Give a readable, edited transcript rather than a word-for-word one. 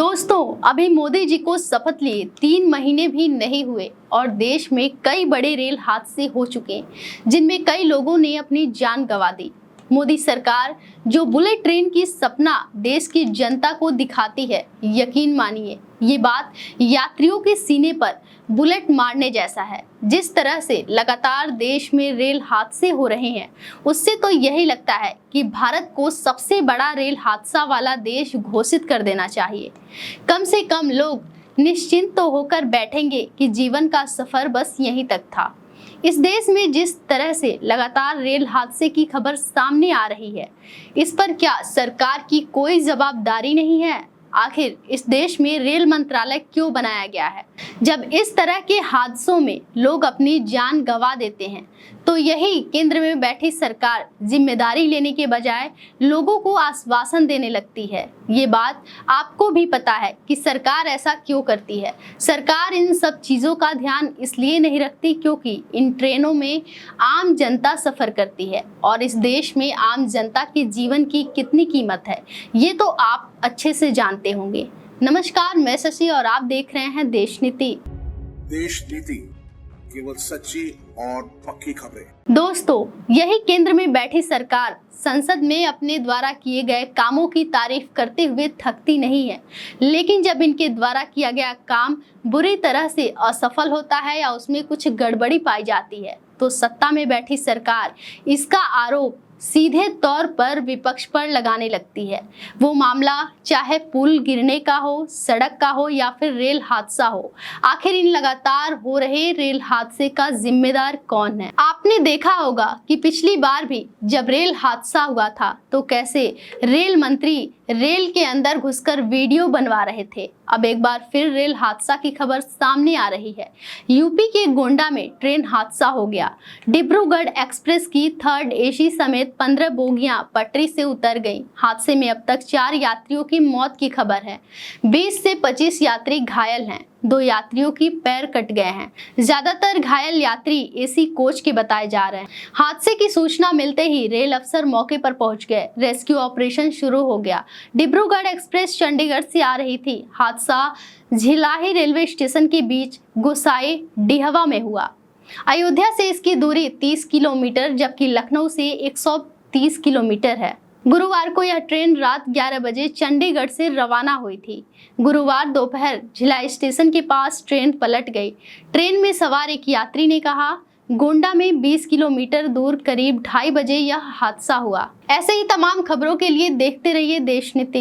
दोस्तों, अभी मोदी जी को शपथ लिए 3 महीने भी नहीं हुए और देश में कई बड़े रेल हादसे हो चुके हैं जिनमें कई लोगों ने अपनी जान गंवा दी। मोदी सरकार जो बुलेट ट्रेन की सपना देश की जनता को दिखाती है, यकीन मानिए ये बात यात्रियों के सीने पर बुलेट मारने जैसा है। जिस तरह से लगातार देश में रेल हादसे हो रहे हैं, उससे तो यही लगता है कि भारत को सबसे बड़ा रेल हादसा वाला देश घोषित कर देना चाहिए। कम से कम लोग निश्चिंत तो होकर बैठेंगे कि जीवन का सफर बस यहीं तक था। इस देश में जिस तरह से लगातार रेल हादसे की खबर सामने आ रही है, इस पर क्या सरकार की कोई जवाबदारी नहीं है? आखिर इस देश में रेल मंत्रालय क्यों बनाया गया है? जब इस तरह के हादसों में लोग अपनी जान गंवा देते हैं, तो यही केंद्र में बैठी सरकार जिम्मेदारी लेने के बजाय लोगों को आश्वासन देने लगती है। ये बात आपको भी पता है कि सरकार ऐसा क्यों करती है। सरकार इन सब चीजों का ध्यान इसलिए नहीं रखती क्योंकि इन ट्रेनों में आम जनता सफर करती है और इस देश में आम जनता के जीवन की कितनी कीमत है, ये तो आप अच्छे से जानते होंगे। नमस्कार, मैं शशि और आप देख रहे हैं देश नीति। देश नीति, केवल सच्ची और पक्की खबरें। दोस्तों, यही केंद्र में बैठी सरकार संसद में अपने द्वारा किए गए कामों की तारीफ करते हुए थकती नहीं है, लेकिन जब इनके द्वारा किया गया काम बुरी तरह से असफल होता है या उसमें कुछ गड़बड़ी पाई जाती है, तो सत्ता में बैठी सरकार इसका आरोप सीधे तौर पर विपक्ष पर लगाने लगती है। वो मामला चाहे पुल गिरने का हो, सड़क का हो या फिर रेल हादसा हो, आखिर इन लगातार हो रहे रेल हादसे का जिम्मेदार कौन है? आपने देखा होगा कि पिछली बार भी जब रेल हादसा हुआ था तो कैसे रेल मंत्री रेल के अंदर घुसकर वीडियो बनवा रहे थे। अब एक बार फिर रेल हादसा की खबर सामने आ रही है। यूपी के गोंडा में ट्रेन हादसा हो गया। डिब्रूगढ़ एक्सप्रेस की 3rd AC समेत 15 बोगियां पटरी से उतर गईं। हादसे में अब तक 4 यात्रियों की मौत की खबर है। 20 से 25 यात्री घायल हैं। 2 यात्रियों की पैर कट गए हैं। ज्यादातर घायल यात्री AC कोच के बताए जा रहे हैं। हादसे की सूचना मिलते ही रेल अफसर मौके पर पहुंच गए। रेस्क्यू ऑपरेशन शुरू हो गया। डिब्रूगढ़ एक्सप्रेस चंडीगढ़ से आ रही थी। हादसा झिलाही रेलवे स्टेशन के बीच गोसाई डिहवा में हुआ। अयोध्या से इसकी दूरी 30 किलोमीटर जबकि लखनऊ से 130 किलोमीटर है। गुरुवार को यह ट्रेन रात 11 बजे चंडीगढ़ से रवाना हुई थी। गुरुवार दोपहर झिलाई स्टेशन के पास ट्रेन पलट गई। ट्रेन में सवार एक यात्री ने कहा, गोंडा में 20 किलोमीटर दूर करीब 2:30 बजे यह हादसा हुआ। ऐसे ही तमाम खबरों के लिए देखते रहिए देश नीति।